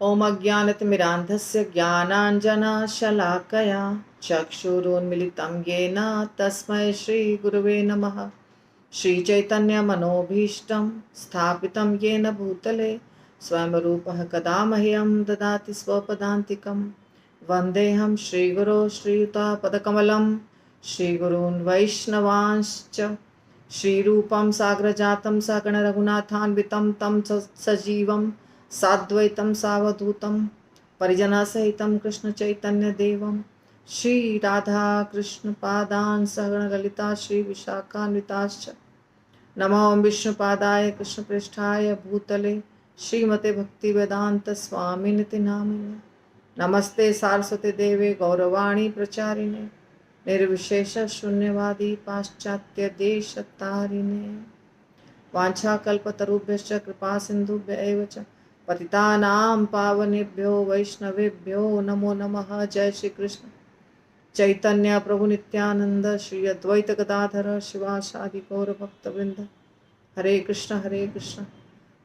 ॐ अज्ञानतिमिरान्धस्य ज्ञानाञ्जनशलाकया चक्षुरुन्मिलितं येन तस्मै श्रीगुरुवे नमः। श्रीचैतन्यमनोभीष्टं स्थापितं येन भूतले स्वयं रूपः कदा मह्यं ददाति स्वपदान्तिकं। वन्देऽहं श्रीगुरो श्रीयुतापदकमलं श्रीगुरून् वैष्णवांश्च श्रीरूपं साग्रजातं सगणरघुनाथान्वितं तं सजीवं साद्वैतं सावधूतं परिजनसहितं कृष्णचैतन्यदेवं श्रीराधाकृष्णपादान् सगणललिता श्रीविशाखान्विताश्च नमो विष्णुपादाय कृष्णपृष्ठाय भूतले श्रीमते भक्तिवेदान्तस्वामिनिति नामिने। नमस्ते सारस्वती देवे गौरवाणी प्रचारिणे निर्विशेष शून्यवादी पाश्चात्य देशतारिणे। वाञ्छाकल्पतरुभ्यश्च कृपा सिन्धुभ्यैव च पतितानां पावनेभ्यो वैष्णवेभ्यो नमो नमः। जय श्री कृष्ण चैतन्य प्रभु नित्यानंद श्री अद्वैत गदाधर शिवासादि गौर भक्तवृंद। हरे कृष्ण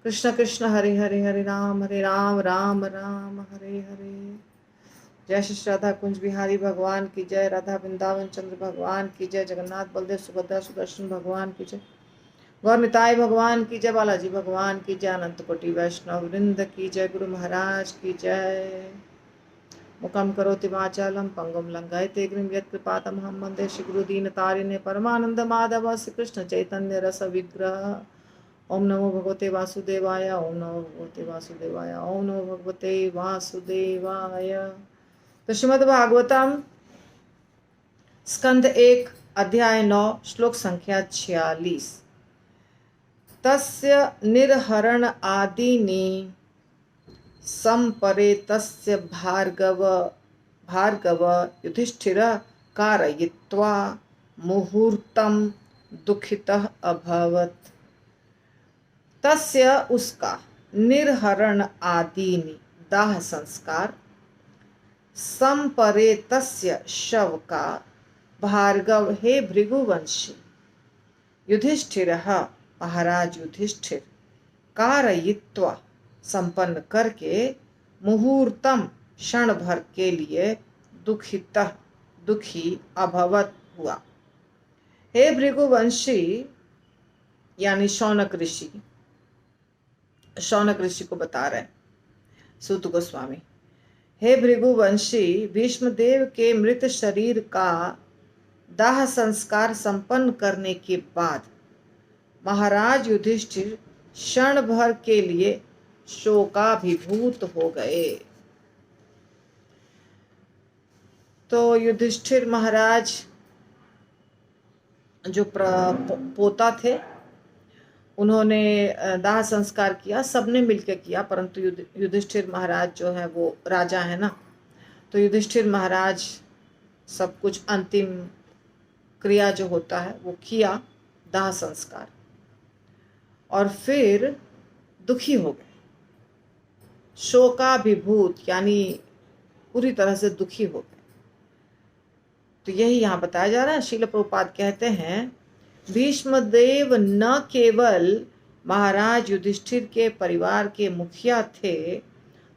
कृष्ण कृष्ण हरे हरे हरे राम राम राम हरे हरे। जय श्री राधा कुंज बिहारी भगवान की जय। राधा वृंदावन चंद्र भगवान की जय। जगन्नाथ बलदेव सुभद्रा सुदर्शन भगवान की जय। गौर निताई भगवान की जय। बालाजी भगवान की जय। अनंत कोटि वैष्णव वृंद की जय। गुरु महाराज की जय। मुखम करोति वाचालम पंगुम लंघयते गिरिं यत्कृपातमहं वन्दे श्रीगुरुदीनतारिणे परमानंद माधव श्री कृष्ण चैतन्य रस विग्रह। ओम नमो भगवते वासुदेवाय। ओम नमो भगवते वासुदेवाय। ओम नमो भगवते वासुदेवाय। तो श्रीमद् भागवतम स्कंद 1 अध्याय 9 श्लोक संख्या 46। तस्य निर्हरण आदीनि संपरेतस्य भार्गव युधिष्ठिर कारयित्वा मुहूर्तं दुखितः अभवत्। तस्य उसका निर्हरण आदीनि दाह संस्कार संपरेतस्य शव का भार्गव हे भृगुवंशी युधिष्ठिर महाराज युधिष्ठिर कारयित्वा संपन्न करके मुहूर्तम क्षण भर के लिए दुखी अभवत हुआ। हे भृगुवंशी यानी शौनक ऋषि को बता रहे सूत गोस्वामी। हे भृगुवंशी भीष्मदेव के मृत शरीर का दाह संस्कार संपन्न करने के बाद महाराज युधिष्ठिर क्षण भर के लिए शोकाभिभूत हो गए। तो युधिष्ठिर महाराज जो पोता थे उन्होंने दाह संस्कार किया, सबने मिलकर किया, परंतु युधिष्ठिर महाराज जो है वो राजा है ना, तो युधिष्ठिर महाराज सब कुछ अंतिम क्रिया जो होता है वो किया दाह संस्कार, और फिर दुखी हो गए। शोकाभिभूत यानी पूरी तरह से दुखी हो गए। तो यही यहाँ बताया जा रहा है। श्रील प्रभुपाद कहते हैं भीष्मदेव न केवल महाराज युधिष्ठिर के परिवार के मुखिया थे,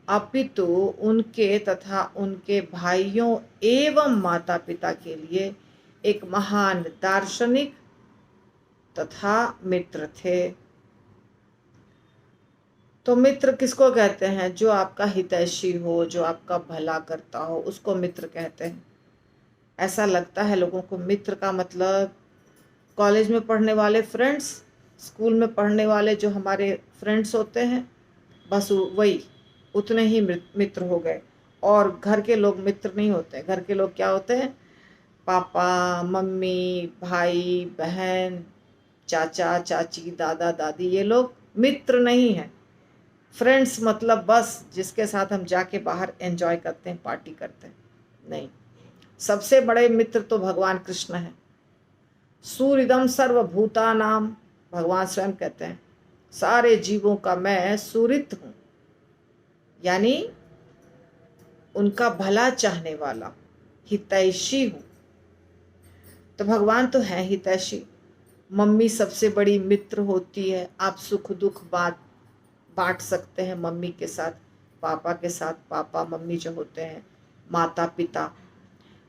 अपितु उनके तथा उनके भाइयों एवं माता पिता के लिए एक महान दार्शनिक तथा मित्र थे। तो मित्र किसको कहते हैं? जो आपका हितैषी हो, जो आपका भला करता हो, उसको मित्र कहते हैं। ऐसा लगता है लोगों को मित्र का मतलब कॉलेज में पढ़ने वाले फ्रेंड्स, स्कूल में पढ़ने वाले जो हमारे फ्रेंड्स होते हैं, बस वही उतने ही मित्र हो गए। और घर के लोग मित्र नहीं होते। घर के लोग क्या होते हैं? पापा मम्मी भाई बहन चाचा चाची दादा दादी, ये लोग मित्र नहीं हैं। फ्रेंड्स मतलब बस जिसके साथ हम जाके बाहर एंजॉय करते हैं, पार्टी करते हैं, नहीं। सबसे बड़े मित्र तो भगवान कृष्ण हैं। सूर्यदम सर्वभूतानाम, भगवान स्वयं कहते हैं सारे जीवों का मैं सूरित हूं, यानी उनका भला चाहने वाला, हितैषी हूं। तो भगवान तो है हितैषी। मम्मी सबसे बड़ी मित्र होती है। आप सुख दुख बांट सकते हैं मम्मी के साथ। पापा के साथ पापा मम्मी जो होते हैं, माता पिता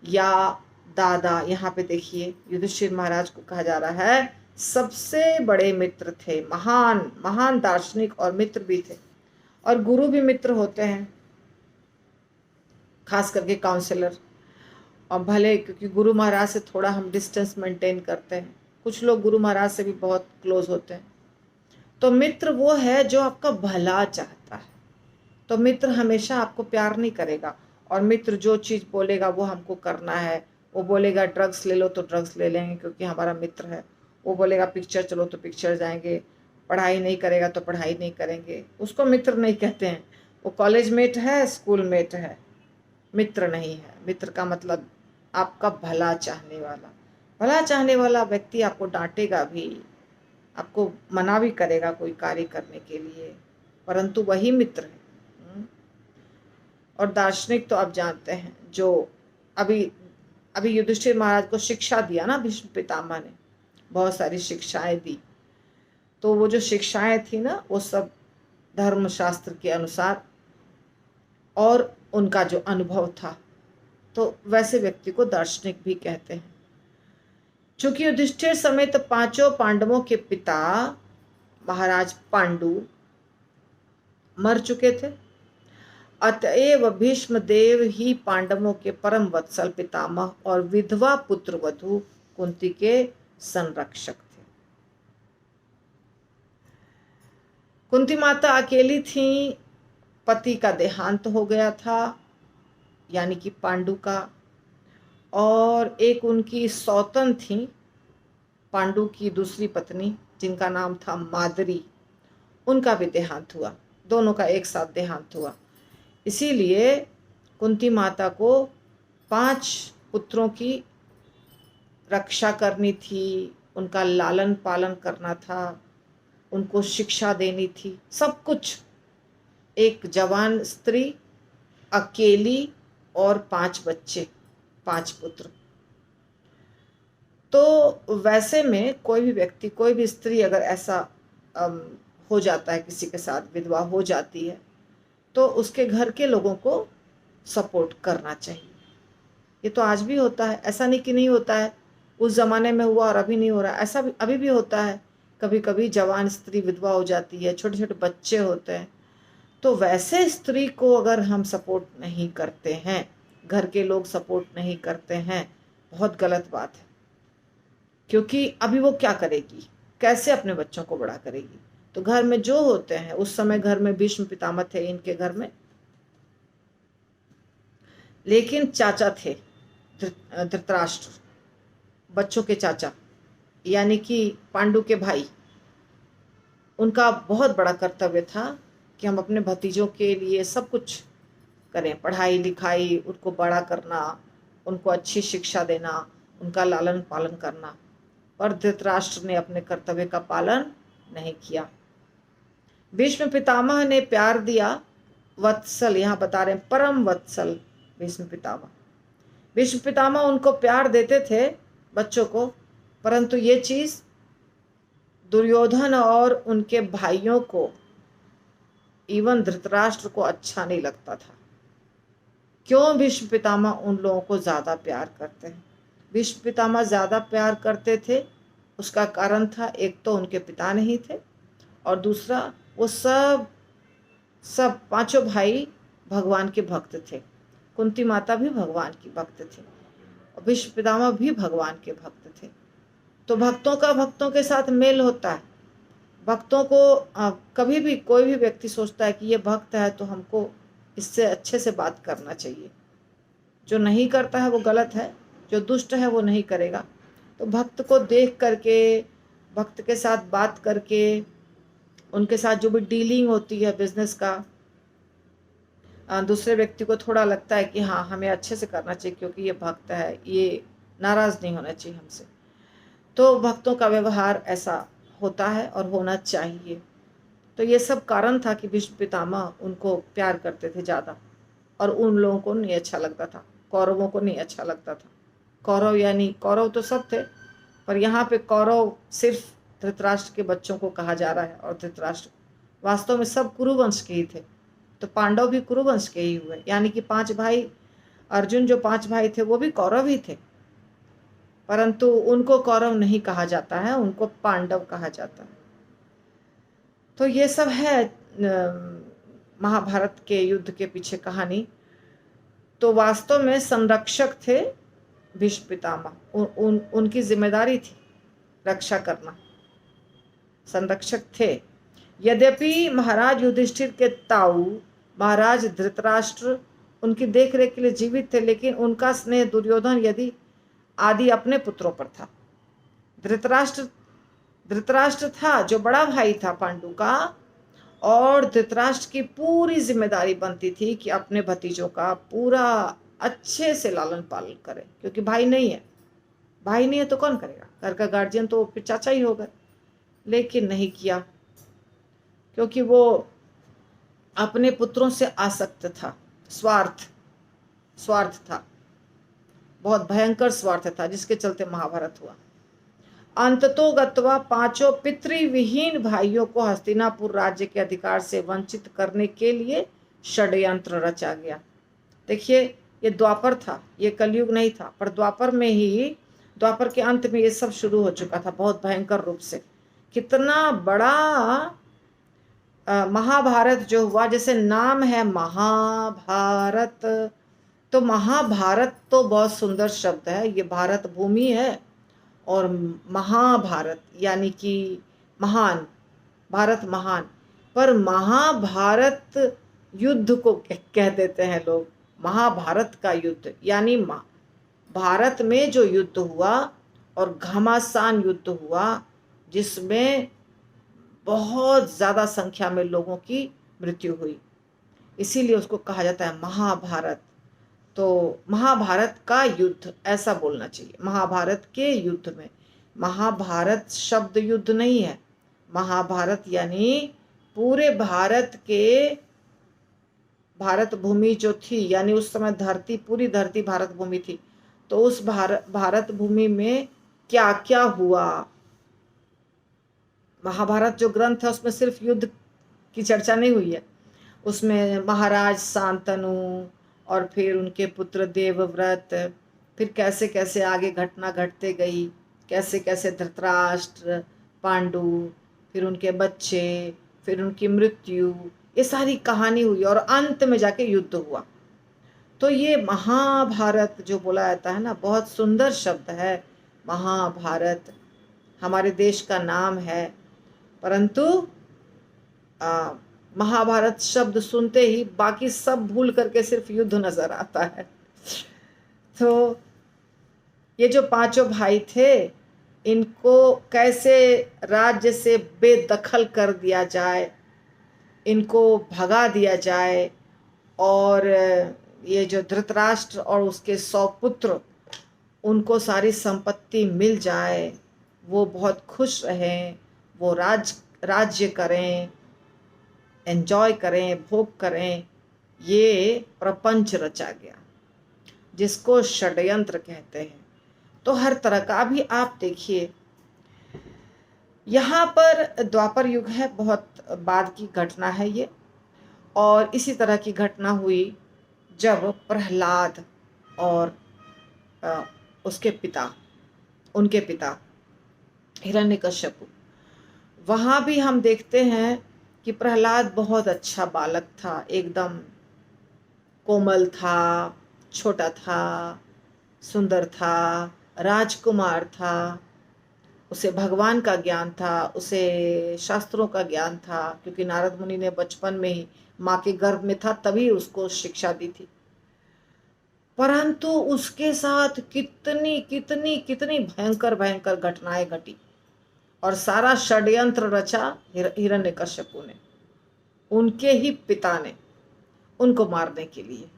या दादा, यहाँ पे देखिए युधिष्ठिर महाराज को कहा जा रहा है सबसे बड़े मित्र थे, महान महान दार्शनिक और मित्र भी थे। और गुरु भी मित्र होते हैं, खास करके काउंसलर। और भले क्योंकि गुरु महाराज से थोड़ा हम डिस्टेंस मेंटेन करते हैं, कुछ लोग गुरु महाराज से भी बहुत क्लोज होते हैं। तो मित्र वो है जो आपका भला चाहता है। तो मित्र हमेशा आपको प्यार नहीं करेगा, और मित्र जो चीज़ बोलेगा वो हमको करना है। वो बोलेगा ड्रग्स ले लो तो ड्रग्स ले लेंगे क्योंकि हमारा मित्र है। वो बोलेगा पिक्चर चलो तो पिक्चर जाएंगे। पढ़ाई नहीं करेगा तो पढ़ाई नहीं करेंगे। उसको मित्र नहीं कहते हैं। वो कॉलेज मेट है, स्कूल मेट है, मित्र नहीं है। मित्र का मतलब आपका भला चाहने वाला। भला चाहने वाला व्यक्ति आपको डांटेगा भी, आपको मना भी करेगा कोई कार्य करने के लिए, परंतु वही मित्र है। और दार्शनिक तो आप जानते हैं, जो अभी अभी युधिष्ठिर महाराज को शिक्षा दिया ना भीष्म पितामह ने, बहुत सारी शिक्षाएं दी। तो वो जो शिक्षाएं थी ना, वो सब धर्मशास्त्र के अनुसार और उनका जो अनुभव था, तो वैसे व्यक्ति को दार्शनिक भी कहते हैं। चूंकि युधिष्ठिर समेत पांचों पांडवों के पिता महाराज पांडु मर चुके थे, अतएव भीष्म देव ही पांडवों के परम वत्सल पितामह और विधवा पुत्र वधु कुंती के संरक्षक थे। कुंती माता अकेली थी, पति का देहांत हो गया था, यानी कि पांडु का, और एक उनकी सौतन थी पांडु की दूसरी पत्नी जिनका नाम था मादरी, उनका भी देहांत हुआ। दोनों का एक साथ देहांत हुआ। इसीलिए कुंती माता को 5 पुत्रों की रक्षा करनी थी, उनका लालन पालन करना था, उनको शिक्षा देनी थी, सब कुछ। एक जवान स्त्री, अकेली, और 5 बच्चे, 5 पुत्र। तो वैसे में कोई भी व्यक्ति, कोई भी स्त्री अगर ऐसा हो जाता है, किसी के साथ विधवा हो जाती है, तो उसके घर के लोगों को सपोर्ट करना चाहिए। ये तो आज भी होता है, ऐसा नहीं कि नहीं होता है। उस ज़माने में हुआ और अभी नहीं हो रहा, ऐसा भी अभी भी होता है। कभी कभी जवान स्त्री विधवा हो जाती है, छोटे छोटे बच्चे होते हैं। तो वैसे स्त्री को अगर हम सपोर्ट नहीं करते हैं, घर के लोग सपोर्ट नहीं करते हैं, बहुत गलत बात है। क्योंकि अभी वो क्या करेगी, कैसे अपने बच्चों को बड़ा करेगी। तो घर में जो होते हैं, उस समय घर में भीष्म पितामह थे इनके घर में, लेकिन चाचा थे धृतराष्ट्र, बच्चों के चाचा, यानी कि पांडु के भाई। उनका बहुत बड़ा कर्तव्य था कि हम अपने भतीजों के लिए सब कुछ करें, पढ़ाई लिखाई, उनको बड़ा करना, उनको अच्छी शिक्षा देना, उनका लालन पालन करना। पर धृतराष्ट्र ने अपने कर्तव्य का पालन नहीं किया। भीष्म पितामह ने प्यार दिया, वत्सल, यहाँ बता रहे हैं परम वत्सल भीष्म पितामह। भीष्म पितामह उनको प्यार देते थे बच्चों को, परंतु ये चीज दुर्योधन और उनके भाइयों को, इवन धृतराष्ट्र को अच्छा नहीं लगता था। क्यों भीष्म पितामह उन लोगों को ज्यादा प्यार करते हैं? भीष्म पितामह ज्यादा प्यार करते थे, उसका कारण था, एक तो उनके पिता नहीं थे, और दूसरा वो सब 5 भाई भगवान के भक्त थे। कुंती माता भी भगवान की भक्त थी, और भीष्म पितामह भी भगवान के भक्त थे। तो भक्तों का भक्तों के साथ मेल होता है। भक्तों को कभी भी कोई भी व्यक्ति सोचता है कि ये भक्त है तो हमको इससे अच्छे से बात करना चाहिए। जो नहीं करता है वो गलत है, जो दुष्ट है वो नहीं करेगा। तो भक्त को देख करके, भक्त के साथ बात करके, उनके साथ जो भी डीलिंग होती है बिजनेस का, दूसरे व्यक्ति को थोड़ा लगता है कि हाँ हमें अच्छे से करना चाहिए क्योंकि ये भक्त है, ये नाराज़ नहीं होना चाहिए हमसे। तो भक्तों का व्यवहार ऐसा होता है और होना चाहिए। तो ये सब कारण था कि भीष्म पितामह उनको प्यार करते थे ज़्यादा, और उन लोगों को नहीं अच्छा लगता था, कौरवों को नहीं अच्छा लगता था। कौरव यानी कौरव तो सब थे, पर यहाँ पे कौरव सिर्फ धृतराष्ट्र के बच्चों को कहा जा रहा है, और धृतराष्ट्र वास्तव में सब कुरुवंश के ही थे। तो पांडव भी कुरुवंश के ही हुए, यानी कि 5 भाई, अर्जुन जो 5 भाई थे वो भी कौरव ही थे, परंतु उनको कौरव नहीं कहा जाता है, उनको पांडव कहा जाता है। तो ये सब है महाभारत के युद्ध के पीछे कहानी। तो वास्तव में संरक्षक थे भीष्म पितामह, उनकी जिम्मेदारी थी रक्षा करना, संरक्षक थे। यद्यपि महाराज युधिष्ठिर के ताऊ महाराज धृतराष्ट्र उनकी देखरेख के लिए जीवित थे, लेकिन उनका स्नेह दुर्योधन यदि आदि अपने पुत्रों पर था। धृतराष्ट्र था जो बड़ा भाई था पांडु का, और धृतराष्ट्र की पूरी जिम्मेदारी बनती थी कि अपने भतीजों का पूरा अच्छे से लालन पालन करे, क्योंकि भाई नहीं है, भाई नहीं है तो कौन करेगा, घर का गार्जियन तो फिर चाचा ही होगा। लेकिन नहीं किया, क्योंकि वो अपने पुत्रों से आसक्त था, स्वार्थ था, बहुत भयंकर स्वार्थ था, जिसके चलते महाभारत हुआ। अंततोगत्वा 5 पितृविहीन भाइयों को हस्तिनापुर राज्य के अधिकार से वंचित करने के लिए षड्यंत्र रचा गया। देखिए, ये द्वापर था, ये कलयुग नहीं था, पर द्वापर के अंत में ये सब शुरू हो चुका था बहुत भयंकर रूप से। कितना बड़ा महाभारत जो हुआ, जैसे नाम है महाभारत, तो महाभारत तो बहुत सुंदर शब्द है, ये भारत भूमि है, और महाभारत यानी कि महान, भारत महान, पर महाभारत युद्ध को कह देते हैं लोग, महाभारत का युद्ध, यानी भारत में जो युद्ध हुआ और घमासान युद्ध हुआ, जिसमें बहुत ज़्यादा संख्या में लोगों की मृत्यु हुई, इसीलिए उसको कहा जाता है महाभारत। तो महाभारत का युद्ध ऐसा बोलना चाहिए, महाभारत के युद्ध में। महाभारत शब्द युद्ध नहीं है, महाभारत यानी पूरे भारत भूमि जो थी, यानी उस समय पूरी धरती भारत भूमि थी, तो उस भारत भूमि में क्या क्या हुआ। महाभारत जो ग्रंथ है उसमें सिर्फ युद्ध की चर्चा नहीं हुई है, उसमें महाराज शांतनु और फिर उनके पुत्र देवव्रत, फिर कैसे कैसे आगे घटना घटते गई, कैसे कैसे धृतराष्ट्र, पांडु, फिर उनके बच्चे, फिर उनकी मृत्यु, ये सारी कहानी हुई और अंत में जाके युद्ध हुआ। तो ये महाभारत जो बोला जाता है ना, बहुत सुंदर शब्द है महाभारत, हमारे देश का नाम है, परंतु महाभारत शब्द सुनते ही बाकी सब भूल करके सिर्फ युद्ध नजर आता है। तो ये जो 5 भाई थे, इनको कैसे राज्य से बेदखल कर दिया जाए, इनको भगा दिया जाए, और ये जो धृतराष्ट्र और उसके 100 पुत्र, उनको सारी संपत्ति मिल जाए, वो बहुत खुश रहें, वो राज्य करें, एंजॉय करें, भोग करें, ये प्रपंच रचा गया, जिसको षड्यंत्र कहते हैं। तो हर तरह का, अभी आप देखिए यहाँ पर द्वापर युग है, बहुत बाद की घटना है ये, और इसी तरह की घटना हुई जब प्रहलाद और उनके पिता हिरण्यकश्यप, वहाँ भी हम देखते हैं कि प्रहलाद बहुत अच्छा बालक था, एकदम कोमल था, छोटा था, सुंदर था, राजकुमार था, उसे भगवान का ज्ञान था, उसे शास्त्रों का ज्ञान था, क्योंकि नारद मुनि ने बचपन में ही माँ के गर्भ में था तभी उसको शिक्षा दी थी। परंतु उसके साथ कितनी कितनी कितनी भयंकर भयंकर घटनाएं घटी, और सारा षड्यंत्र रचा हिरण्यकश्यपु ने, उनके ही पिता ने, उनको मारने के लिए।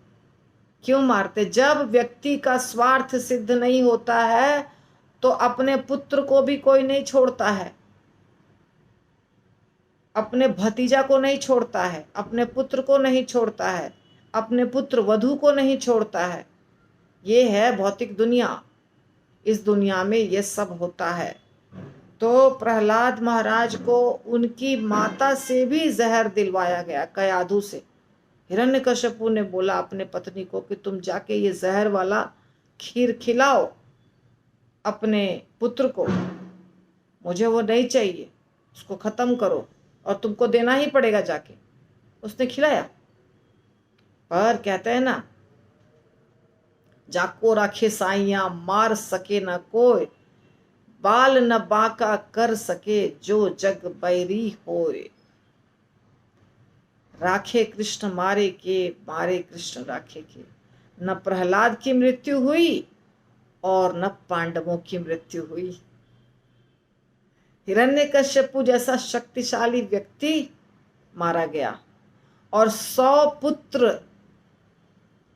क्यों मारते? जब व्यक्ति का स्वार्थ सिद्ध नहीं होता है तो अपने पुत्र को भी कोई नहीं छोड़ता है, अपने भतीजा को नहीं छोड़ता है, अपने पुत्र को नहीं छोड़ता है, अपने पुत्र वधू को नहीं छोड़ता है। ये है भौतिक दुनिया, इस दुनिया में ये सब होता है। तो प्रहलाद महाराज को उनकी माता से भी जहर दिलवाया गया, कयाधु से, हिरण्यकश्यपु ने बोला अपने पत्नी को कि तुम जाके ये जहर वाला खीर खिलाओ अपने पुत्र को, मुझे वो नहीं चाहिए, उसको खत्म करो और तुमको देना ही पड़ेगा जाके। उसने खिलाया। पर कहते हैं ना, जाको राखे साइया मार सके न कोई, बाल न बांका कर सके जो जग बैरी होए। राखे कृष्ण मारे के, मारे कृष्ण राखे के। न प्रहलाद की मृत्यु हुई और न पांडवों की मृत्यु हुई। हिरण्यकश्यपु जैसा शक्तिशाली व्यक्ति मारा गया और 100 पुत्र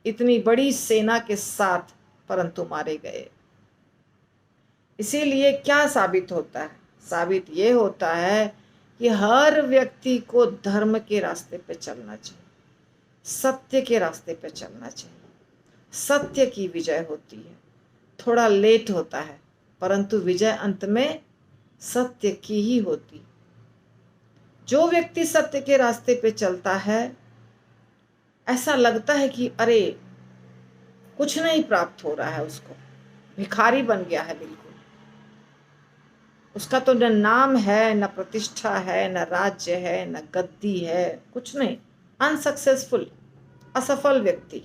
इतनी बड़ी सेना के साथ परंतु मारे गए। इसीलिए क्या साबित होता है? साबित ये होता है कि हर व्यक्ति को धर्म के रास्ते पे चलना चाहिए, सत्य के रास्ते पे चलना चाहिए। सत्य की विजय होती है, थोड़ा लेट होता है परंतु विजय अंत में सत्य की ही होती। जो व्यक्ति सत्य के रास्ते पे चलता है, ऐसा लगता है कि अरे कुछ नहीं प्राप्त हो रहा है, उसको भिखारी बन गया है बिल्कुल। उसका तो न नाम है, न प्रतिष्ठा है, न राज्य है, न गद्दी है, कुछ नहीं। अनसक्सेसफुल, असफल व्यक्ति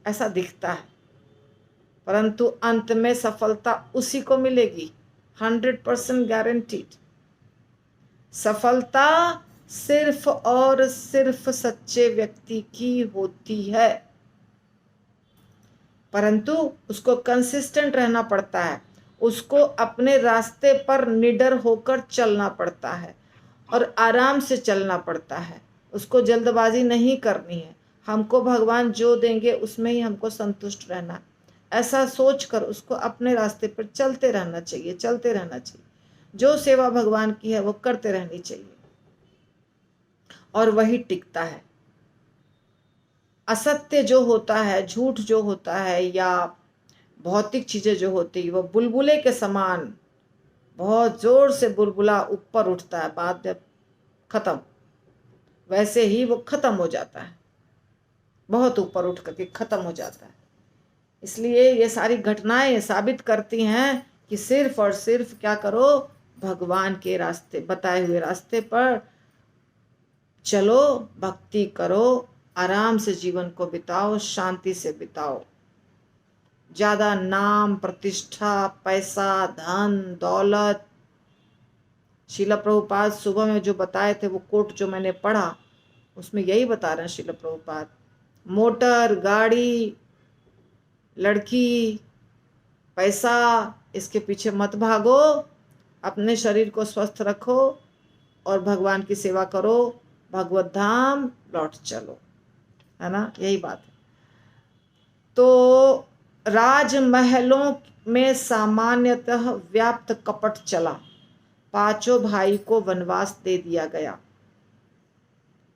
ऐसा दिखता है, परंतु अंत में सफलता उसी को मिलेगी, 100% गारंटीड। सफलता सिर्फ और सिर्फ सच्चे व्यक्ति की होती है, परंतु उसको कंसिस्टेंट रहना पड़ता है, उसको अपने रास्ते पर निडर होकर चलना पड़ता है और आराम से चलना पड़ता है। उसको जल्दबाजी नहीं करनी है। हमको भगवान जो देंगे उसमें ही हमको संतुष्ट रहना, ऐसा सोचकर उसको अपने रास्ते पर चलते रहना चाहिए, चलते रहना चाहिए। जो सेवा भगवान की है वो करते रहनी चाहिए और वही टिकता है। असत्य जो होता है, झूठ जो होता है या भौतिक चीजें जो होती है, वो बुलबुले के समान बहुत जोर से बुलबुला ऊपर उठता है, बाद में खत्म, वैसे ही वो खत्म हो जाता है, बहुत ऊपर उठ करके खत्म हो जाता है। इसलिए ये सारी घटनाएं साबित करती हैं कि सिर्फ और सिर्फ क्या करो, भगवान के रास्ते, बताए हुए रास्ते पर चलो, भक्ति करो, आराम से जीवन को बिताओ, शांति से बिताओ। ज्यादा नाम, प्रतिष्ठा, पैसा, धन, दौलत, शीला प्रभुपाद सुबह में जो बताए थे वो कोट जो मैंने पढ़ा उसमें यही बता रहे हैं शीला प्रभुपाद। मोटर, गाड़ी, लड़की, पैसा, इसके पीछे मत भागो, अपने शरीर को स्वस्थ रखो और भगवान की सेवा करो, भगवत धाम लौट चलो, है ना, यही बात है। तो राजमहलों में सामान्यतः व्याप्त कपट चला, पांचों भाई को वनवास दे दिया गया।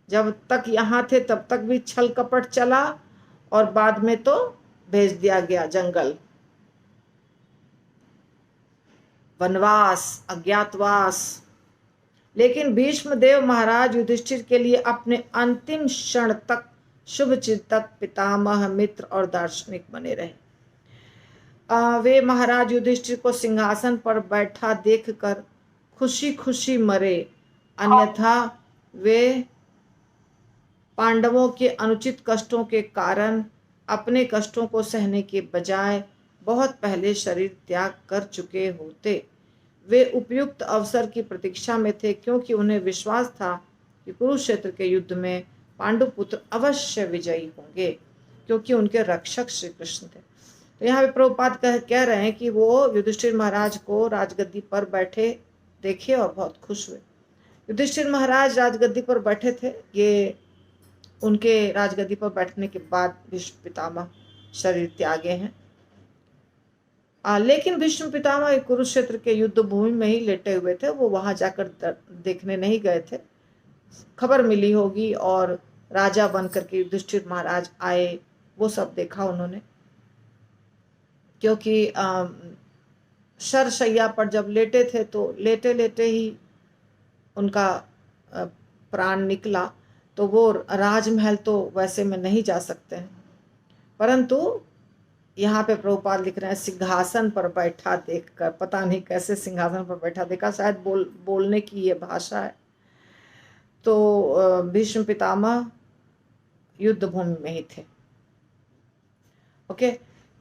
जब तक यहाँ थे तब तक भी छल कपट चला और बाद में तो भेज दिया गया जंगल, वनवास, अज्ञातवास। लेकिन भीष्मदेव महाराज युधिष्ठिर के लिए अपने अंतिम क्षण तक शुभ चिंतक, पितामह, मित्र और दार्शनिक बने रहे। वे महाराज युधिष्ठिर को सिंहासन पर बैठा देखकर खुशी खुशी मरे, अन्यथा वे पांडवों के अनुचित कष्टों के कारण अपने कष्टों को सहने के बजाय बहुत पहले शरीर त्याग कर चुके होते। वे उपयुक्त अवसर की प्रतीक्षा में थे, क्योंकि उन्हें विश्वास था कि कुरुक्षेत्र के युद्ध में पांडुपुत्र अवश्य विजयी होंगे, क्योंकि उनके रक्षक श्री कृष्ण थे। तो यहाँ पे प्रभुपाद कह रहे हैं कि वो युधिष्ठिर महाराज को राजगद्दी पर बैठे देखे और बहुत खुश हुए। युधिष्ठिर महाराज राजगद्दी पर बैठे थे, ये उनके राजगद्दी पर बैठने के बाद भीष्म पितामह शरीर त्यागे हैं। लेकिन भीष्म पितामह कुरुक्षेत्र के युद्ध भूमि में ही लेटे हुए थे, वो वहां जाकर देखने नहीं गए थे। खबर मिली होगी और राजा बनकर के युधिष्ठिर महाराज आए, वो सब देखा उन्होंने। क्योंकि शरशैया पर जब लेटे थे तो लेटे लेटे ही उनका प्राण निकला, तो वो राजमहल तो वैसे में नहीं जा सकते हैं, परंतु यहाँ पे प्रभुपाद लिख रहे हैं सिंहासन पर बैठा देखकर, पता नहीं कैसे सिंहासन पर बैठा देखा, शायद बोलने की ये भाषा है। तो भीष्म पितामह युद्ध भूमि में ही थे। ओके,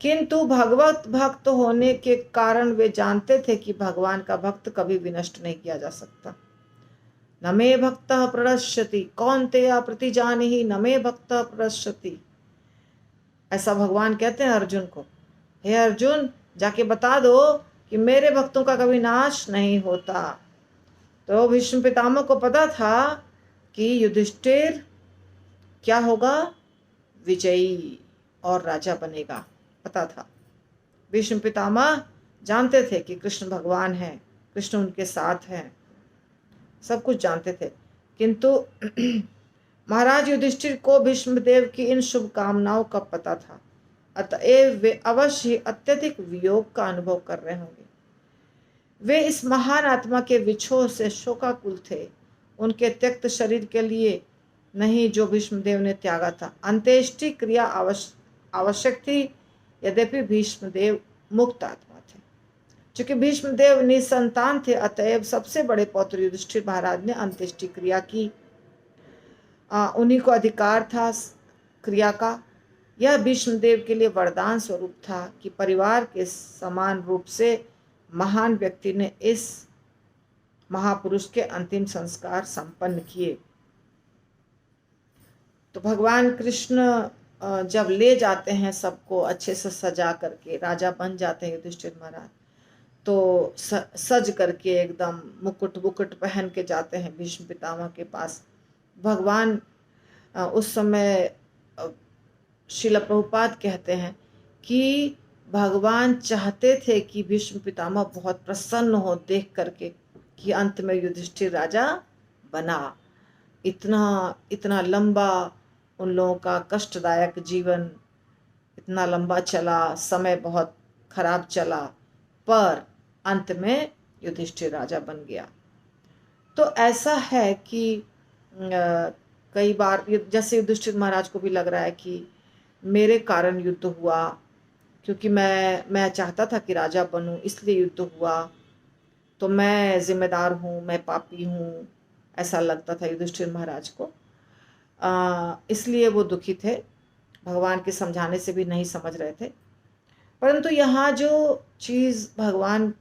किंतु भगवत भक्त होने के कारण वे जानते थे कि भगवान का भक्त कभी भी नष्ट नहीं किया जा सकता। न मे भक्तः प्रणश्यति कौन्तेय प्रतिजानीहि न मे भक्तः प्रणश्यति, ऐसा भगवान कहते हैं अर्जुन को, हे अर्जुन जाके बता दो कि मेरे भक्तों का कभी नाश नहीं होता। तो भीष्म पितामह को पता था कि युधिष्ठिर क्या होगा, विजयी और राजा बनेगा, पता था। भीष्म पितामह जानते थे कि कृष्ण भगवान हैं, कृष्ण उनके साथ हैं, सब कुछ जानते थे। किंतु महाराज युधिष्ठिर को भीष्मदेव की इन शुभकामनाओं का पता था, अतएव वे अवश्य ही अत्यधिक वियोग का अनुभव कर रहे होंगे। वे इस महान आत्मा के विछोह से शोकाकुल थे, उनके त्यक्त शरीर के लिए नहीं जो भीष्मदेव ने त्यागा था। अंत्येष्टि क्रिया आवश्यक थी, यद्यपि भीष्मदेव मुक्त आत्मा थे। चूंकि भीष्मदेव निसंतान थे, अतएव सबसे बड़े पौत्र युधिष्ठिर महाराज ने अंत्येष्टि क्रिया की। उन्हीं को अधिकार था क्रिया का। यह भीष्मदेव के लिए वरदान स्वरूप था कि परिवार के समान रूप से महान व्यक्ति ने इस महापुरुष के अंतिम संस्कार संपन्न किए। तो भगवान कृष्ण जब ले जाते हैं सबको अच्छे से सजा करके, राजा बन जाते हैं युधिष्ठिर महाराज, तो सज करके एकदम मुकुट वुकुट पहन के जाते हैं भीष्म पितामह के पास। भगवान उस समय श्रील प्रभुपाद कहते हैं कि भगवान चाहते थे कि भीष्म पितामह बहुत प्रसन्न हो देख करके कि अंत में युधिष्ठिर राजा बना। इतना लंबा उन लोगों का कष्टदायक जीवन इतना लंबा चला, समय बहुत खराब चला, पर अंत में युधिष्ठिर राजा बन गया। तो ऐसा है कि कई बार जैसे युधिष्ठिर महाराज को भी लग रहा है कि मेरे कारण युद्ध हुआ, क्योंकि मैं चाहता था कि राजा बनूं, इसलिए युद्ध हुआ, तो मैं जिम्मेदार हूँ, मैं पापी हूँ, ऐसा लगता था युधिष्ठिर महाराज को। इसलिए वो दुखी थे, भगवान के समझाने से भी नहीं समझ रहे थे। परंतु यहाँ जो चीज़ भगवान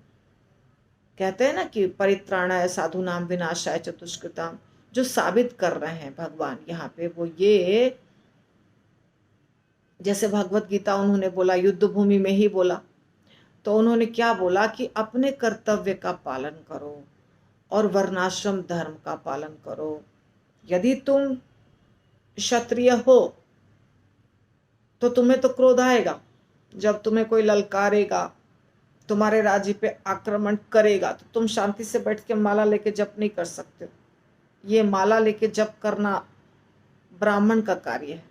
कहते हैं ना कि परित्राणाय साधूनाम विनाशाय चतुष्कृताम, जो साबित कर रहे हैं भगवान यहाँ पे, वो ये जैसे भगवत गीता उन्होंने बोला, युद्ध भूमि में ही बोला, तो उन्होंने क्या बोला कि अपने कर्तव्य का पालन करो और वर्णाश्रम धर्म का पालन करो। यदि तुम क्षत्रिय हो तो तुम्हें तो क्रोध आएगा, जब तुम्हें कोई ललकारेगा, तुम्हारे राज्य पे आक्रमण करेगा, तो तुम शांति से बैठ के माला लेके जप नहीं कर सकते। ये माला लेके जप करना ब्राह्मण का कार्य है,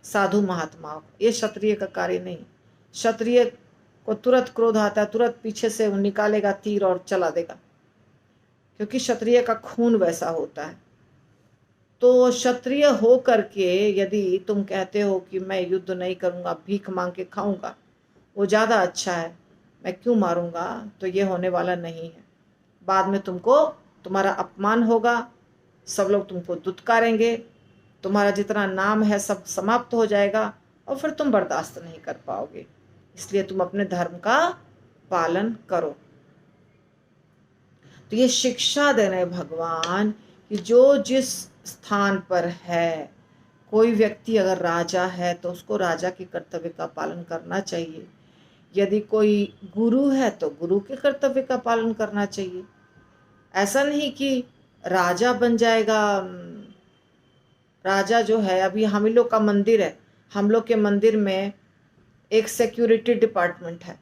साधु महात्माओं, ये क्षत्रिय का कार्य नहीं। क्षत्रिय को तुरंत क्रोध आता है, तुरंत पीछे से वो निकालेगा तीर और चला देगा, क्योंकि क्षत्रिय का खून वैसा होता है। तो क्षत्रिय हो करके यदि तुम कहते हो कि मैं युद्ध नहीं करूंगा, भीख मांग के खाऊंगा, वो ज़्यादा अच्छा है, मैं क्यों मारूंगा, तो ये होने वाला नहीं है। बाद में तुम्हारा अपमान होगा, सब लोग तुमको दुत्कारेंगे, तुम्हारा जितना नाम है सब समाप्त हो जाएगा, और फिर तुम बर्दाश्त नहीं कर पाओगे। इसलिए तुम अपने धर्म का पालन करो। तो ये शिक्षा दे रहे भगवान कि जो जिस स्थान पर है, कोई व्यक्ति अगर राजा है तो उसको राजा के कर्तव्य का पालन करना चाहिए। यदि कोई गुरु है तो गुरु के कर्तव्य का पालन करना चाहिए। ऐसा नहीं कि राजा बन जाएगा। राजा जो है, अभी हम लोग का मंदिर है, हम लोग के मंदिर में एक सिक्योरिटी डिपार्टमेंट है,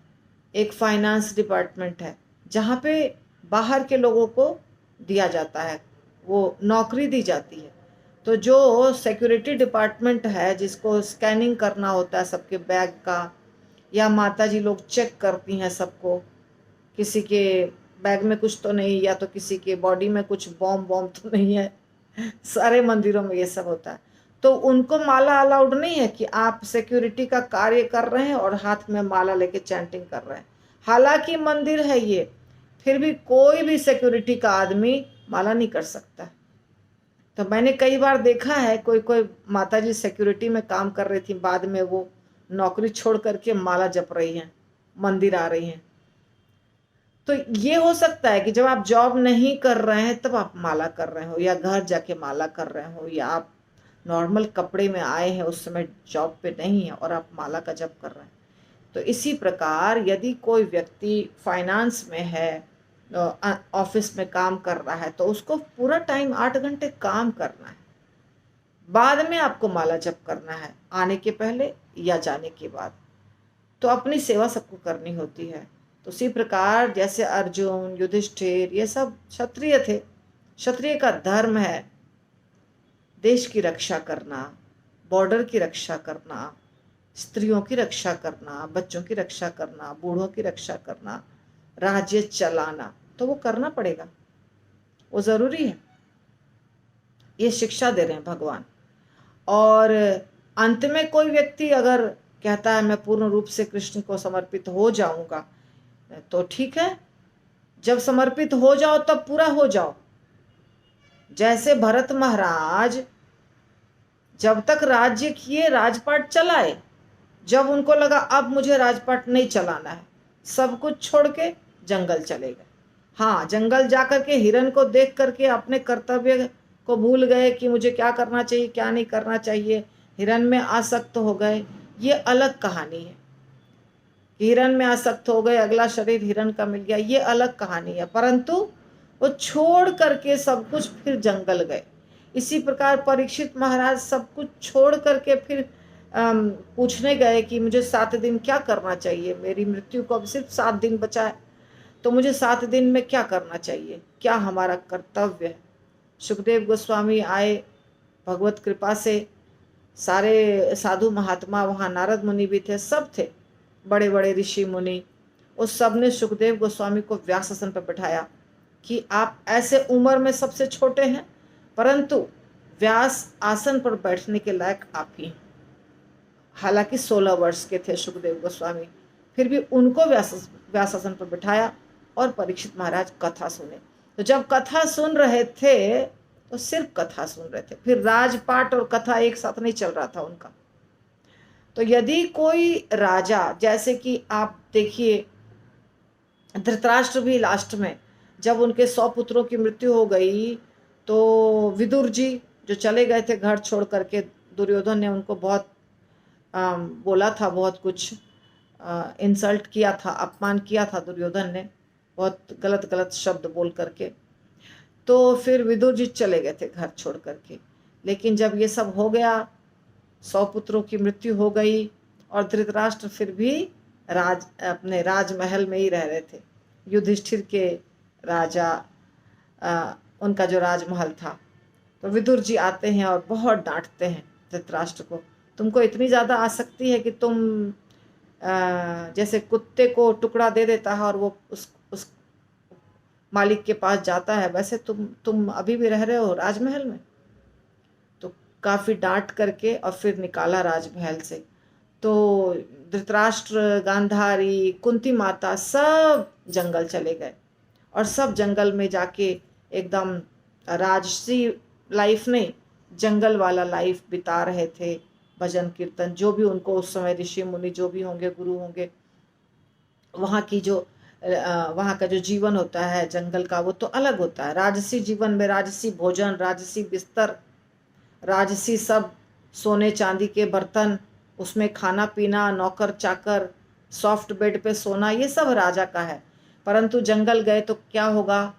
एक फाइनेंस डिपार्टमेंट है, जहाँ पे बाहर के लोगों को दिया जाता है, वो नौकरी दी जाती है। तो जो सिक्योरिटी डिपार्टमेंट है, जिसको स्कैनिंग करना होता है सबके बैग का, या माता जी लोग चेक करती हैं सबको, किसी के बैग में कुछ तो नहीं, या तो किसी के बॉडी में कुछ बॉम्ब तो नहीं है, सारे मंदिरों में ये सब होता है। तो उनको माला अलाउड नहीं है कि आप सिक्योरिटी का कार्य कर रहे हैं और हाथ में माला लेके चैंटिंग कर रहे हैं। हालांकि मंदिर है ये, फिर भी कोई भी सिक्योरिटी का आदमी माला नहीं कर सकता। तो मैंने कई बार देखा है, कोई कोई माताजी सिक्योरिटी में काम कर रही थी, बाद में वो नौकरी छोड़ करके माला जप रही हैं, मंदिर आ रही हैं। तो ये हो सकता है कि जब आप जॉब नहीं कर रहे हैं तब आप माला कर रहे हो, या घर जाके माला कर रहे हो, या आप नॉर्मल कपड़े में आए हैं, उस समय जॉब पे नहीं है और आप माला का जप कर रहे हैं। तो इसी प्रकार यदि कोई व्यक्ति फाइनेंस में है, ऑफिस में काम कर रहा है, तो उसको पूरा टाइम 8 घंटे काम करना है। बाद में आपको माला जप करना है, आने के पहले या जाने के बाद। तो अपनी सेवा सबको करनी होती है। तो उसी प्रकार जैसे अर्जुन, युधिष्ठिर, ये सब क्षत्रिय थे। क्षत्रिय का धर्म है देश की रक्षा करना, बॉर्डर की रक्षा करना, स्त्रियों की रक्षा करना, बच्चों की रक्षा करना, बूढ़ों की रक्षा करना, राज्य चलाना। तो वो करना पड़ेगा, वो जरूरी है। ये शिक्षा दे रहे हैं भगवान। और अंत में कोई व्यक्ति अगर कहता है मैं पूर्ण रूप से कृष्ण को समर्पित हो जाऊंगा, तो ठीक है, जब समर्पित हो जाओ तब पूरा हो जाओ। जैसे भरत महाराज जब तक राज्य किए, राजपाट चलाए, जब उनको लगा अब मुझे राजपाट नहीं चलाना है, सब कुछ छोड़ के जंगल चले गए। हाँ, जंगल जाकर के हिरण को देख करके अपने कर्तव्य को भूल गए कि मुझे क्या करना चाहिए क्या नहीं करना चाहिए, हिरण में आसक्त हो गए। ये अलग कहानी है। हिरण में आसक्त हो गए, अगला शरीर हिरण का मिल गया, ये अलग कहानी है। परंतु वो छोड़ करके सब कुछ फिर जंगल गए। इसी प्रकार परीक्षित महाराज सब कुछ छोड़ करके फिर पूछने गए कि मुझे 7 दिन क्या करना चाहिए, मेरी मृत्यु को अब सिर्फ 7 दिन बचा है, तो मुझे 7 दिन में क्या करना चाहिए, क्या हमारा कर्तव्य है। सुखदेव गोस्वामी आए, भगवत कृपा से सारे साधु महात्मा, वहाँ नारद मुनि भी थे, सब थे, बड़े बड़े ऋषि मुनि। उस सब ने सुखदेव गोस्वामी को व्यासासन पर बैठाया कि आप ऐसे उम्र में सबसे छोटे हैं, परंतु व्यास आसन पर बैठने के लायक आप ही हैं। हालांकि 16 वर्ष के थे सुखदेव गोस्वामी, फिर भी उनको व्यासासन पर बिठाया और परीक्षित महाराज कथा सुने। तो जब कथा सुन रहे थे तो सिर्फ कथा सुन रहे थे, फिर राजपाट और कथा एक साथ नहीं चल रहा था उनका। तो यदि कोई राजा, जैसे कि आप देखिए धृतराष्ट्र भी लास्ट में जब उनके 100 पुत्रों की मृत्यु हो गई, तो विदुर जी जो चले गए थे घर छोड़ करके, दुर्योधन ने उनको बहुत बोला था, बहुत कुछ इंसल्ट किया था, अपमान किया था दुर्योधन ने, बहुत गलत गलत शब्द बोल करके। तो फिर विदुर जी चले गए थे घर छोड़ करके। लेकिन जब ये सब हो गया, 100 पुत्रों की मृत्यु हो गई, और धृतराष्ट्र फिर भी अपने राजमहल में ही रह रहे थे। युधिष्ठिर के राजा उनका जो राजमहल था। तो विदुर जी आते हैं और बहुत डांटते हैं धृतराष्ट्र को, तुमको इतनी ज़्यादा आसक्ति है कि तुम जैसे कुत्ते को टुकड़ा दे देता है और वो उस मालिक के पास जाता है, वैसे तुम अभी भी रह रहे हो राजमहल में। तो काफ़ी डांट करके और फिर निकाला राजमहल से। तो धृतराष्ट्र, गांधारी, कुंती माता सब जंगल चले गए, और सब जंगल में जाके एकदम राजसी लाइफ नहीं, जंगल वाला लाइफ बिता रहे थे। भजन कीर्तन, जो भी उनको उस समय ऋषि मुनि जो भी होंगे, गुरु होंगे, वहाँ का जो जीवन होता है जंगल का, वो तो अलग होता है। राजसी जीवन में राजसी भोजन, राजसी बिस्तर, राजसी सब सोने चांदी के बर्तन, उसमें खाना पीना, नौकर चाकर, सॉफ्ट बेड पे सोना, ये सब राजा का है। परंतु जंगल गए तो क्या होगा,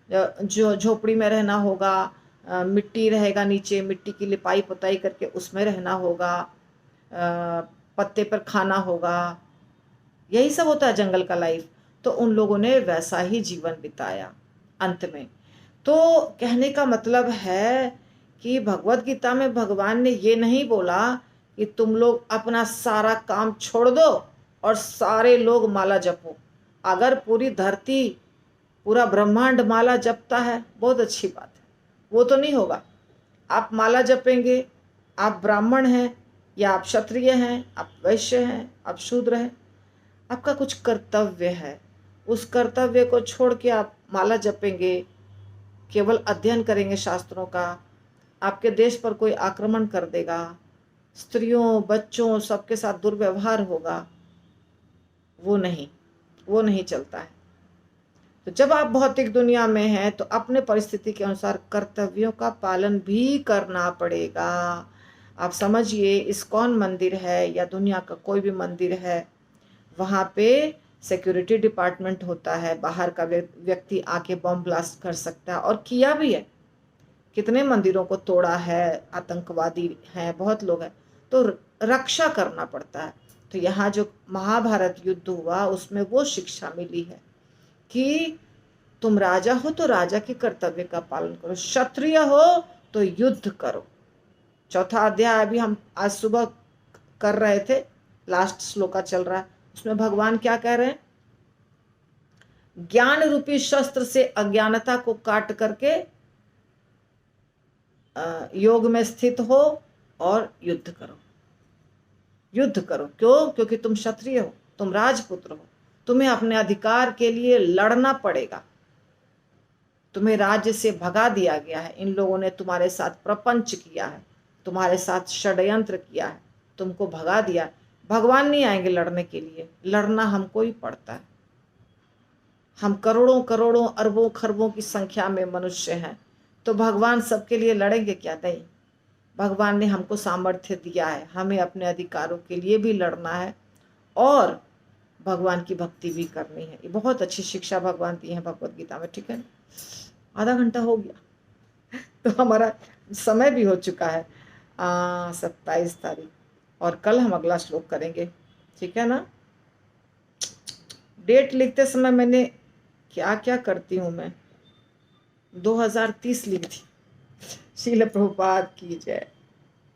जो झोपड़ी में रहना होगा, मिट्टी रहेगा नीचे, मिट्टी की लिपाई पुताई करके उसमें रहना होगा, पत्ते पर खाना होगा, यही सब होता है जंगल का लाइफ। तो उन लोगों ने वैसा ही जीवन बिताया अंत में। तो कहने का मतलब है कि भगवत गीता में भगवान ने ये नहीं बोला कि तुम लोग अपना सारा काम छोड़ दो और सारे लोग माला जपो। अगर पूरी धरती, पूरा ब्रह्मांड माला जपता है, बहुत अच्छी बात है, वो तो नहीं होगा। आप माला जपेंगे, आप ब्राह्मण हैं या आप क्षत्रिय हैं, आप वैश्य हैं, आप शूद्र हैं, आपका कुछ कर्तव्य है। उस कर्तव्य को छोड़ के आप माला जपेंगे, केवल अध्ययन करेंगे शास्त्रों का, आपके देश पर कोई आक्रमण कर देगा, स्त्रियों बच्चों सबके साथ दुर्व्यवहार होगा, वो नहीं चलता है। तो जब आप भौतिक दुनिया में हैं तो अपने परिस्थिति के अनुसार कर्तव्यों का पालन भी करना पड़ेगा। आप समझिए, इस्कॉन मंदिर है या दुनिया का कोई भी मंदिर है, वहाँ पे सिक्योरिटी डिपार्टमेंट होता है, बाहर का व्यक्ति आके बम ब्लास्ट कर सकता है, और किया भी है। कितने मंदिरों को तोड़ा है, आतंकवादी हैं, बहुत लोग हैं, तो रक्षा करना पड़ता है। तो यहाँ जो महाभारत युद्ध हुआ उसमें वो शिक्षा मिली है कि तुम राजा हो तो राजा के कर्तव्य का पालन करो, क्षत्रिय हो तो युद्ध करो। चौथा अध्याय अभी हम आज सुबह कर रहे थे, लास्ट श्लोका चल रहा है, उसमें भगवान क्या कह रहे हैं? ज्ञान रूपी शस्त्र से अज्ञानता को काट करके योग में स्थित हो और युद्ध करो। युद्ध करो क्यों? क्योंकि तुम क्षत्रिय हो, तुम राजपुत्र हो, तुम्हें अपने अधिकार के लिए लड़ना पड़ेगा। तुम्हें राज्य से भगा दिया गया है, इन लोगों ने तुम्हारे साथ प्रपंच किया है, तुम्हारे साथ षड्यंत्र किया है, तुमको भगा दिया। भगवान नहीं आएंगे लड़ने के लिए, लड़ना हमको ही पड़ता है। हम करोड़ों करोड़ों अरबों खरबों की संख्या में मनुष्य हैं, तो भगवान सबके लिए लड़ेंगे क्या? नहीं। भगवान ने हमको सामर्थ्य दिया है, हमें अपने अधिकारों के लिए भी लड़ना है और भगवान की भक्ति भी करनी है। ये बहुत अच्छी शिक्षा भगवान दी है भगवत गीता में। ठीक है, आधा घंटा हो गया तो हमारा समय भी हो चुका है 27 तारीख, और कल हम अगला श्लोक करेंगे। ठीक है ना? डेट लिखते समय मैंने क्या क्या करती हूँ मैं, 2030 लिखी थी। शील प्रभुपाद की जय।